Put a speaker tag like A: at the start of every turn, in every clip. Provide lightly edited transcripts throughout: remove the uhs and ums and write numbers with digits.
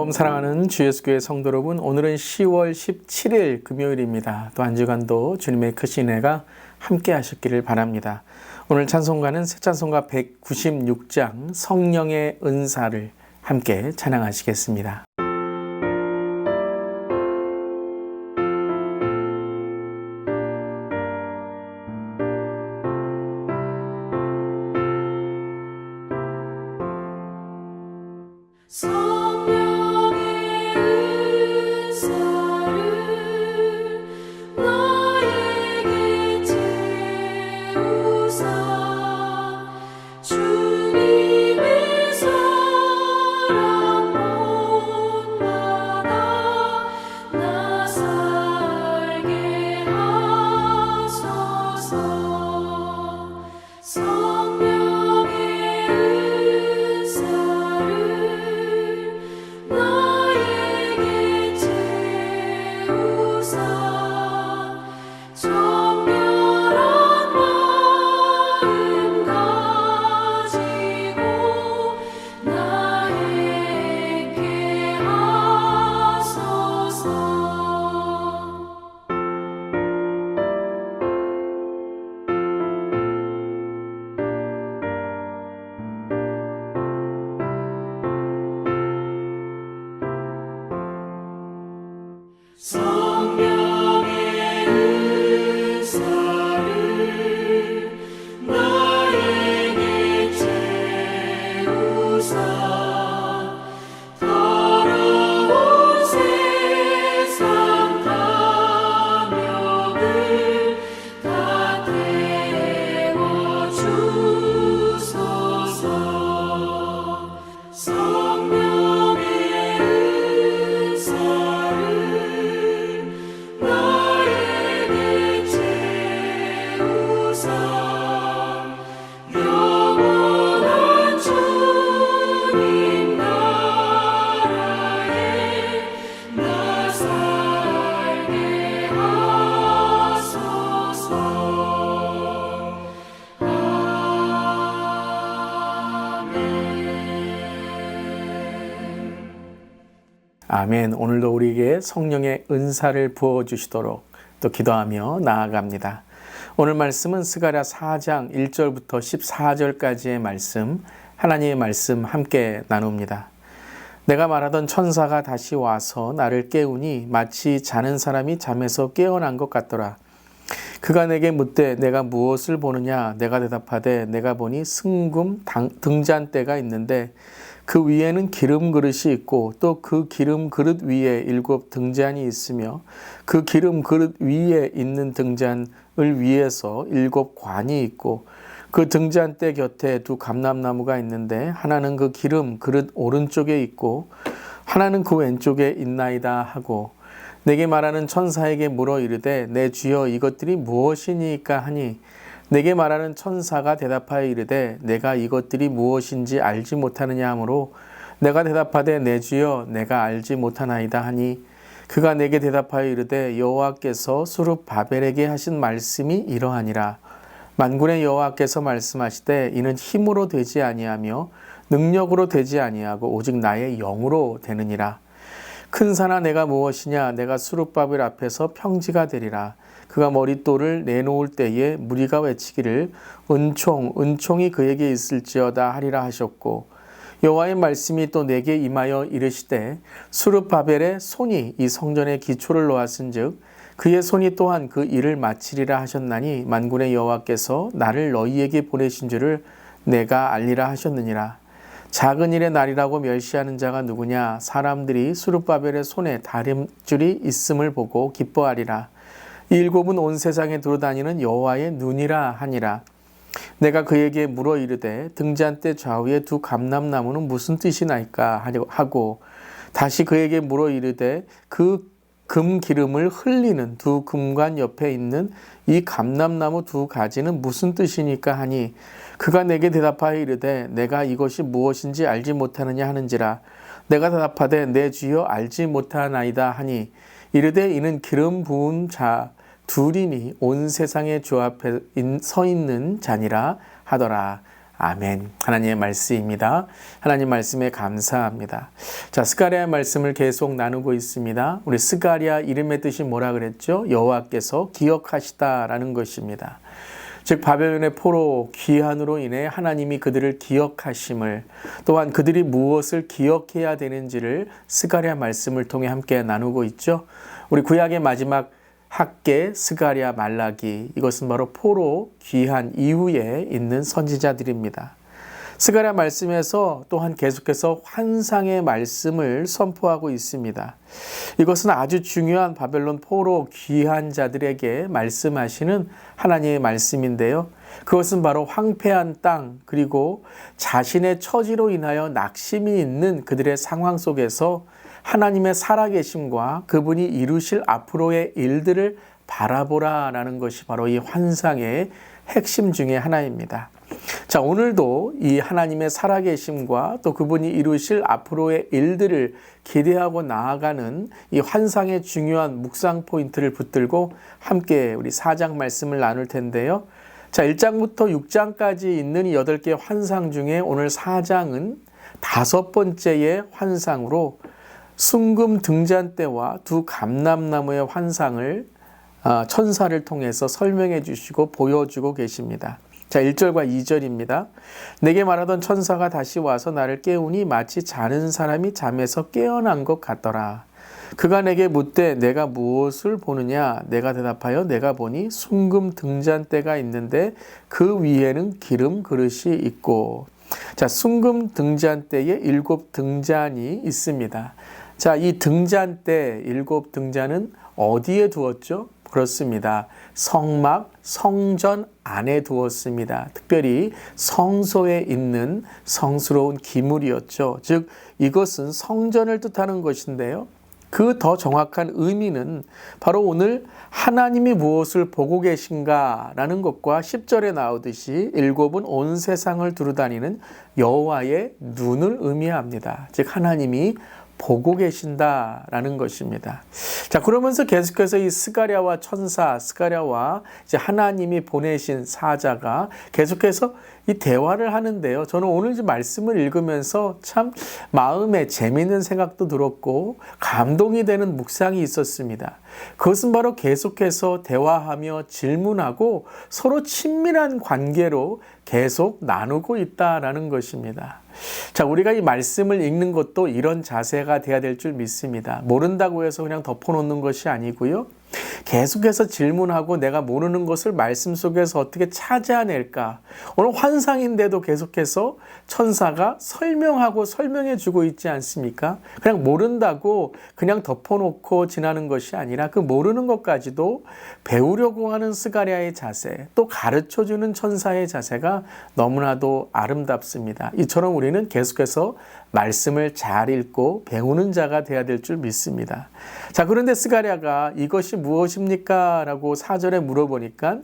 A: 샬롬 사랑하는 주 예수교회 성도 여러분, 오늘은 10월 17일 금요일입니다. 또 한 주간도 주님의 크신 은혜가 함께 하셨기를 바랍니다. 오늘 찬송가는 새 찬송가 196장 성령의 은사를 함께 찬양하시겠습니다. 아멘. 오늘도 우리에게 성령의 은사를 부어주시도록 또 기도하며 나아갑니다. 오늘 말씀은 스가랴 4장 1절부터 14절까지의 말씀, 하나님의 말씀 함께 나눕니다. 내가 말하던 천사가 다시 와서 나를 깨우니 마치 자는 사람이 잠에서 깨어난 것 같더라. 그가 내게 묻되 내가 무엇을 보느냐? 내가 대답하되 내가 보니 승금 등잔대가 있는데 그 위에는 기름 그릇이 있고 또 그 기름 그릇 위에 7 등잔이 있으며 그 기름 그릇 위에 있는 등잔을 위에서 7 관이 있고 그 등잔대 곁에 2 감람나무가 있는데 하나는 그 기름 그릇 오른쪽에 있고 하나는 그 왼쪽에 있나이다 하고 내게 말하는 천사에게 물어 이르되 내 주여 이것들이 무엇이니까 하니 내게 말하는 천사가 대답하여 이르되 내가 이것들이 무엇인지 알지 못하느냐 하므로 내가 대답하되 내 주여 내가 알지 못하나이다 하니 그가 내게 대답하여 이르되 여호와께서 수룹바벨에게 하신 말씀이 이러하니라. 만군의 여호와께서 말씀하시되 이는 힘으로 되지 아니하며 능력으로 되지 아니하고 오직 나의 영으로 되느니라. 큰 산아 내가 무엇이냐? 내가 수룹바벨 앞에서 평지가 되리라. 그가 머릿돌을 내놓을 때에 무리가 외치기를 은총이 그에게 있을지어다 하리라 하셨고 여호와의 말씀이 또 내게 임하여 이르시되 수룹바벨의 손이 이 성전의 기초를 놓았은즉 그의 손이 또한 그 일을 마치리라 하셨나니 만군의 여호와께서 나를 너희에게 보내신 줄을 내가 알리라 하셨느니라. 작은 일의 날이라고 멸시하는 자가 누구냐? 사람들이 수룹바벨의 손에 다림줄이 있음을 보고 기뻐하리라. 이 7은 온 세상에 두루다니는 여호와의 눈이라 하니라. 내가 그에게 물어 이르되 등잔대 좌우에 2 감람나무는 무슨 뜻이나이까 하고 다시 그에게 물어 이르되 그 금 기름을 흘리는 2 금관 옆에 있는 이 감람나무 2 가지는 무슨 뜻이니까 하니 그가 내게 대답하여 이르되 내가 이것이 무엇인지 알지 못하느냐 하는지라. 내가 대답하되 내 주여 알지 못하나이다 하니 이르되 이는 기름 부은 자 둘이니 온 세상의 주 앞에 서 있는 자니라 하더라. 아멘. 하나님의 말씀입니다. 하나님 말씀에 감사합니다. 자, 스가랴의 말씀을 계속 나누고 있습니다. 우리 스가랴 이름의 뜻이 뭐라 그랬죠? 여호와께서 기억하시다라는 것입니다. 즉 바벨론의 포로 귀환으로 인해 하나님이 그들을 기억하심을, 또한 그들이 무엇을 기억해야 되는지를 스가랴 말씀을 통해 함께 나누고 있죠. 우리 구약의 마지막 학계 스가랴 말라기, 이것은 바로 포로 귀환 이후에 있는 선지자들입니다. 스가랴 말씀에서 또한 계속해서 환상의 말씀을 선포하고 있습니다. 이것은 아주 중요한 바벨론 포로 귀환 자들에게 말씀하시는 하나님의 말씀인데요. 그것은 바로 황폐한 땅, 그리고 자신의 처지로 인하여 낙심이 있는 그들의 상황 속에서 하나님의 살아계심과 그분이 이루실 앞으로의 일들을 바라보라라는 것이 바로 이 환상의 핵심 중에 하나입니다. 자, 오늘도 이 하나님의 살아계심과 또 그분이 이루실 앞으로의 일들을 기대하고 나아가는 이 환상의 중요한 묵상 포인트를 붙들고 함께 우리 4장 말씀을 나눌 텐데요. 자, 1장부터 6장까지 있는 이 8개의 환상 중에 오늘 4장은 5번째의 환상으로 순금 등잔대와 두 감람나무의 환상을 천사를 통해서 설명해 주시고 보여주고 계십니다. 자, 1절과 2절입니다. 내게 말하던 천사가 다시 와서 나를 깨우니 마치 자는 사람이 잠에서 깨어난 것 같더라. 그가 내게 묻되 내가 무엇을 보느냐? 내가 대답하여 내가 보니 순금 등잔대가 있는데 그 위에는 기름 그릇이 있고. 자, 순금 등잔대에 7 등잔이 있습니다. 자, 이 등잔대 7 등잔은 어디에 두었죠? 그렇습니다. 성막, 성전 안에 두었습니다. 특별히 성소에 있는 성스러운 기물이었죠. 즉 이것은 성전을 뜻하는 것인데요. 그 더 정확한 의미는 바로 오늘 하나님이 무엇을 보고 계신가라는 것과 10절에 나오듯이 7은 온 세상을 두루다니는 여호와의 눈을 의미합니다. 즉 하나님이 보고 계신다라는 것입니다. 자, 그러면서 계속해서 이 스가랴와 천사, 스가랴와 이제 하나님이 보내신 사자가 계속해서 이 대화를 하는데요. 저는 오늘 이 말씀을 읽으면서 참 마음에 재미있는 생각도 들었고 감동이 되는 묵상이 있었습니다. 그것은 바로 계속해서 대화하며 질문하고 서로 친밀한 관계로 계속 나누고 있다라는 것입니다. 자, 우리가 이 말씀을 읽는 것도 이런 자세가 돼야 될 줄 믿습니다. 모른다고 해서 그냥 덮어놓는 것이 아니고요. 계속해서 질문하고 내가 모르는 것을 말씀 속에서 어떻게 찾아낼까? 오늘 환상인데도 계속해서 천사가 설명하고 설명해 주고 있지 않습니까? 그냥 모른다고 그냥 덮어놓고 지나는 것이 아니라 그 모르는 것까지도 배우려고 하는 스가랴의 자세, 또 가르쳐주는 천사의 자세가 너무나도 아름답습니다. 이처럼 우리는 계속해서 말씀을 잘 읽고 배우는 자가 되어야 될 줄 믿습니다. 자, 그런데 스가랴가 이것이 무엇입니까? 라고 4절에 물어보니까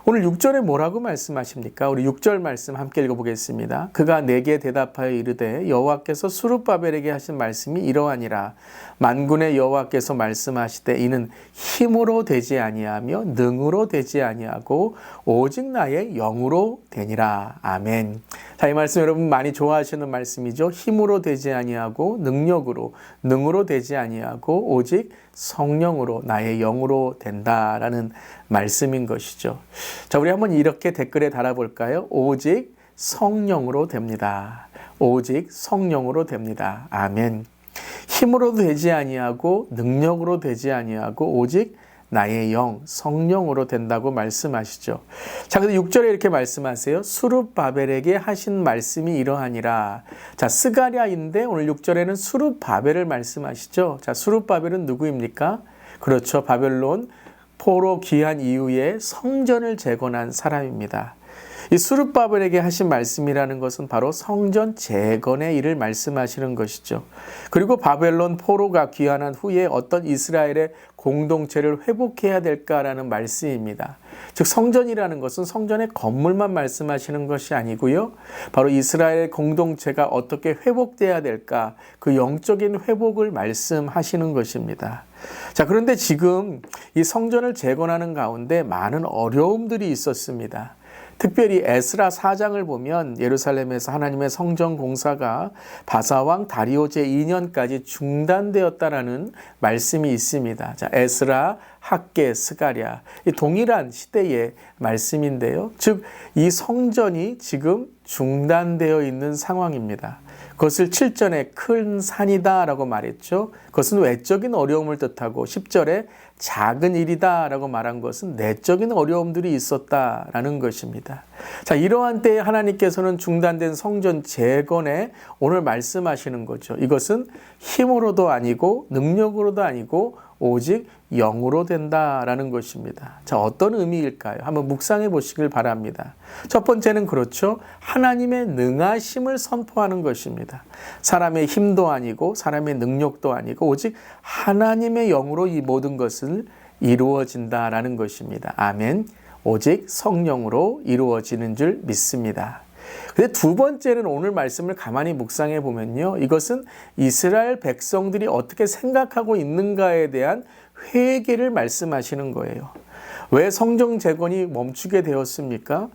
A: 오늘 6절에 뭐라고 말씀하십니까? 우리 6절 말씀 함께 읽어보겠습니다. 그가 내게 대답하여 이르되 여호와께서 스룹바벨에게 하신 말씀이 이러하니라. 만군의 여호와께서 말씀하시되 이는 힘으로 되지 아니하며 능으로 되지 아니하고 오직 나의 영으로 되니라. 아멘. 자, 이 말씀 여러분 많이 좋아하시는 말씀이죠. 힘으로 되지 아니하고 능으로 되지 아니하고 오직 성령으로 나의 영으로 된다라는 말씀인 것이죠. 자, 우리 한번 이렇게 댓글에 달아볼까요? 오직 성령으로 됩니다. 오직 성령으로 됩니다. 아멘. 힘으로도 되지 아니하고 능력으로 되지 아니하고 오직 나의 영, 성령으로 된다고 말씀하시죠. 자, 근데 6절에 이렇게 말씀하세요. 스룹바벨에게 하신 말씀이 이러하니라. 자, 스가랴인데 오늘 6절에는 스룹바벨을 말씀하시죠. 자, 스룹바벨은 누구입니까? 그렇죠. 바벨론 포로 귀환 이후에 성전을 재건한 사람입니다. 이 스룹바벨에게 하신 말씀이라는 것은 바로 성전 재건의 일을 말씀하시는 것이죠. 그리고 바벨론 포로가 귀환한 후에 어떤 이스라엘의 공동체를 회복해야 될까라는 말씀입니다. 즉 성전이라는 것은 성전의 건물만 말씀하시는 것이 아니고요. 바로 이스라엘 공동체가 어떻게 회복돼야 될까, 그 영적인 회복을 말씀하시는 것입니다. 자, 그런데 지금 이 성전을 재건하는 가운데 많은 어려움들이 있었습니다. 특별히 에스라 4장을 보면 예루살렘에서 하나님의 성전 공사가 바사왕 다리오 제2년까지 중단되었다라는 말씀이 있습니다. 자, 에스라, 학개, 스가랴, 이 동일한 시대의 말씀인데요. 즉, 이 성전이 지금 중단되어 있는 상황입니다. 그것을 7절에 큰 산이다 라고 말했죠. 그것은 외적인 어려움을 뜻하고 10절에 작은 일이다 라고 말한 것은 내적인 어려움들이 있었다라는 것입니다. 자, 이러한 때에 하나님께서는 중단된 성전 재건에 오늘 말씀하시는 거죠. 이것은 힘으로도 아니고 능력으로도 아니고 오직 영으로 된다라는 것입니다. 자, 어떤 의미일까요? 한번 묵상해 보시길 바랍니다. 첫 번째는 그렇죠. 하나님의 능하심을 선포하는 것입니다. 사람의 힘도 아니고 사람의 능력도 아니고 오직 하나님의 영으로 이 모든 것을 이루어진다라는 것입니다. 아멘. 오직 성령으로 이루어지는 줄 믿습니다. 근데 두 번째는 오늘 말씀을 가만히 묵상해 보면요. 이것은 이스라엘 백성들이 어떻게 생각하고 있는가에 대한 회개를 말씀하시는 거예요. 왜 성전 재건이 멈추게 되었습니까?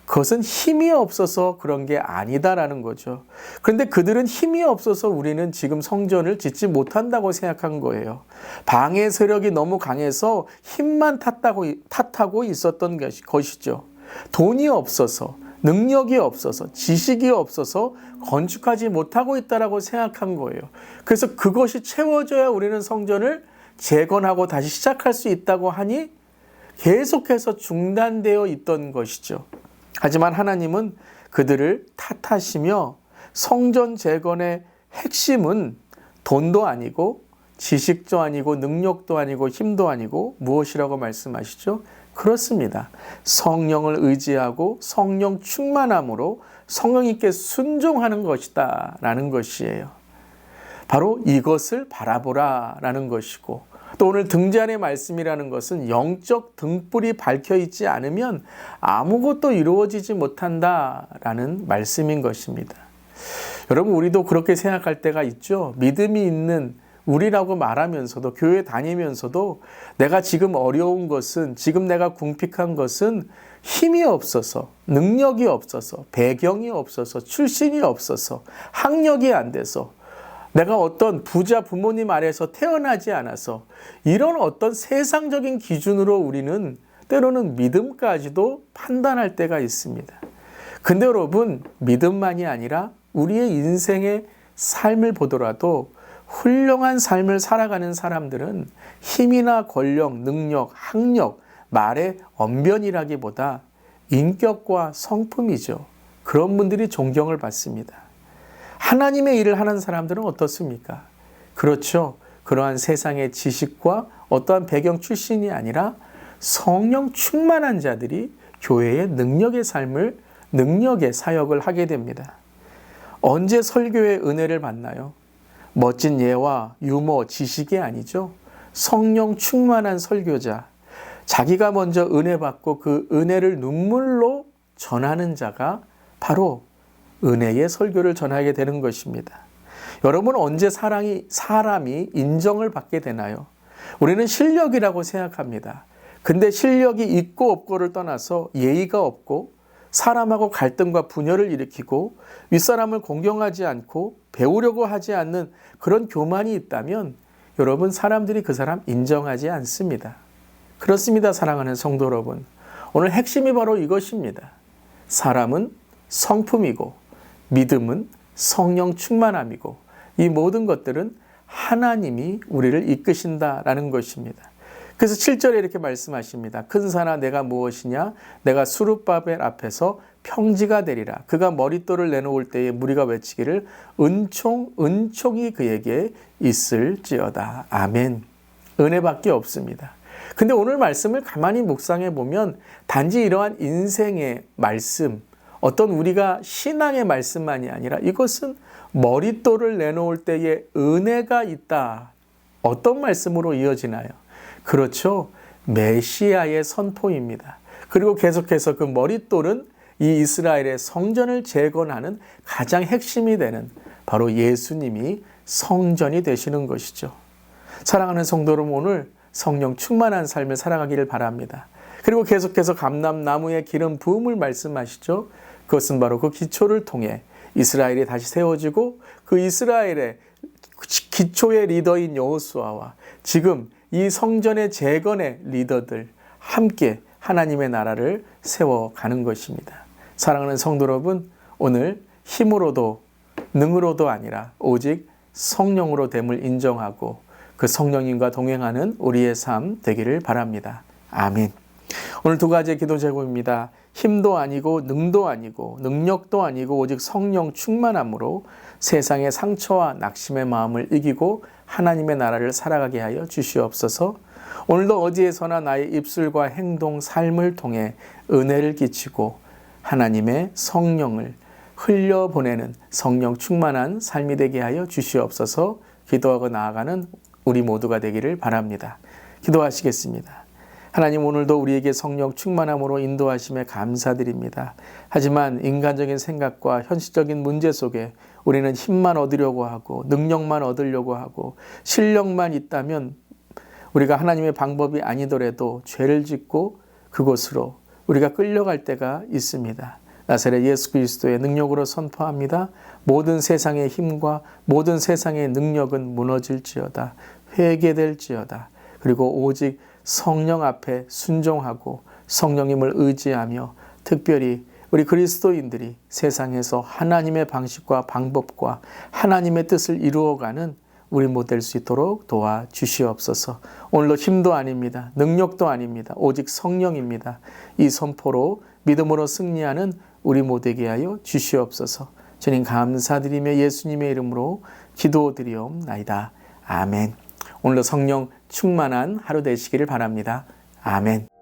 A: 그것은 힘이 없어서 그런 게 아니다라는 거죠. 그런데 그들은 힘이 없어서 우리는 지금 성전을 짓지 못한다고 생각한 거예요. 방해 세력이 너무 강해서 힘만 탓하고 있었던 것이죠. 돈이 없어서, 능력이 없어서, 지식이 없어서 건축하지 못하고 있다라고 생각한 거예요. 그래서 그것이 채워져야 우리는 성전을 재건하고 다시 시작할 수 있다고 하니 계속해서 중단되어 있던 것이죠. 하지만 하나님은 그들을 탓하시며 성전 재건의 핵심은 돈도 아니고 지식도 아니고 능력도 아니고 힘도 아니고 무엇이라고 말씀하시죠? 그렇습니다. 성령을 의지하고 성령 충만함으로 성령님께 순종하는 것이다 라는 것이에요. 바로 이것을 바라보라 라는 것이고, 또 오늘 등잔의 말씀이라는 것은 영적 등불이 밝혀 있지 않으면 아무것도 이루어지지 못한다라는 말씀인 것입니다. 여러분, 우리도 그렇게 생각할 때가 있죠. 믿음이 있는 우리라고 말하면서도, 교회 다니면서도 내가 지금 어려운 것은, 지금 내가 궁핍한 것은 힘이 없어서, 능력이 없어서, 배경이 없어서, 출신이 없어서, 학력이 안 돼서, 내가 어떤 부자 부모님 아래에서 태어나지 않아서, 이런 어떤 세상적인 기준으로 우리는 때로는 믿음까지도 판단할 때가 있습니다. 근데 여러분, 믿음만이 아니라 우리의 인생의 삶을 보더라도 훌륭한 삶을 살아가는 사람들은 힘이나 권력, 능력, 학력, 말의 언변이라기보다 인격과 성품이죠. 그런 분들이 존경을 받습니다. 하나님의 일을 하는 사람들은 어떻습니까? 그렇죠. 그러한 세상의 지식과 어떠한 배경 출신이 아니라 성령 충만한 자들이 교회의 능력의 삶을, 능력의 사역을 하게 됩니다. 언제 설교의 은혜를 받나요? 멋진 예와 유머, 지식이 아니죠. 성령 충만한 설교자, 자기가 먼저 은혜 받고 그 은혜를 눈물로 전하는 자가 바로 은혜의 설교를 전하게 되는 것입니다. 여러분, 언제 사람이 인정을 받게 되나요? 우리는 실력이라고 생각합니다. 근데 실력이 있고 없고를 떠나서 예의가 없고 사람하고 갈등과 분열을 일으키고 윗사람을 공경하지 않고 배우려고 하지 않는 그런 교만이 있다면 여러분, 사람들이 그 사람 인정하지 않습니다. 그렇습니다, 사랑하는 성도 여러분. 오늘 핵심이 바로 이것입니다. 사람은 성품이고 믿음은 성령 충만함이고 이 모든 것들은 하나님이 우리를 이끄신다라는 것입니다. 그래서 7절에 이렇게 말씀하십니다. 큰 산아 내가 무엇이냐? 내가 수룹바벨 앞에서 평지가 되리라. 그가 머릿돌을 내놓을 때에 무리가 외치기를 은총이 그에게 있을지어다. 아멘. 은혜밖에 없습니다. 근데 오늘 말씀을 가만히 묵상해 보면 단지 이러한 인생의 말씀, 어떤 우리가 신앙의 말씀만이 아니라 이것은 머릿돌을 내놓을 때에 은혜가 있다. 어떤 말씀으로 이어지나요? 그렇죠. 메시아의 선포입니다. 그리고 계속해서 그 머릿돌은 이 이스라엘의 성전을 재건하는 가장 핵심이 되는 바로 예수님이 성전이 되시는 것이죠. 사랑하는 성도 여러분, 오늘 성령 충만한 삶을 살아가기를 바랍니다. 그리고 계속해서 감람나무의 기름 부음을 말씀하시죠. 그것은 바로 그 기초를 통해 이스라엘이 다시 세워지고 그 이스라엘의 기초의 리더인 여호수아와 지금 이 성전의 재건의 리더들 함께 하나님의 나라를 세워가는 것입니다. 사랑하는 성도 여러분, 오늘 힘으로도 능으로도 아니라 오직 성령으로 됨을 인정하고 그 성령님과 동행하는 우리의 삶 되기를 바랍니다. 아멘. 오늘 두 가지의 기도 제목입니다. 힘도 아니고 능도 아니고 능력도 아니고 오직 성령 충만함으로 세상의 상처와 낙심의 마음을 이기고 하나님의 나라를 살아가게 하여 주시옵소서. 오늘도 어디에서나 나의 입술과 행동, 삶을 통해 은혜를 끼치고 하나님의 성령을 흘려보내는 성령 충만한 삶이 되게 하여 주시옵소서. 기도하고 나아가는 우리 모두가 되기를 바랍니다. 기도하시겠습니다. 하나님, 오늘도 우리에게 성령 충만함으로 인도하심에 감사드립니다. 하지만 인간적인 생각과 현실적인 문제 속에 우리는 힘만 얻으려고 하고 능력만 얻으려고 하고 실력만 있다면 우리가 하나님의 방법이 아니더라도 죄를 짓고 그곳으로 우리가 끌려갈 때가 있습니다. 나사렛 예수 그리스도의 능력으로 선포합니다. 모든 세상의 힘과 모든 세상의 능력은 무너질지어다. 회개될지어다. 그리고 오직 성령 앞에 순종하고 성령님을 의지하며 특별히 우리 그리스도인들이 세상에서 하나님의 방식과 방법과 하나님의 뜻을 이루어가는 우리 모두 될 수 있도록 도와주시옵소서. 오늘도 힘도 아닙니다. 능력도 아닙니다. 오직 성령입니다. 이 선포로 믿음으로 승리하는 우리 모두에게 하여 주시옵소서. 주님 감사드리며 예수님의 이름으로 기도드리옵나이다. 아멘. 오늘도 성령 충만한 하루 되시기를 바랍니다. 아멘.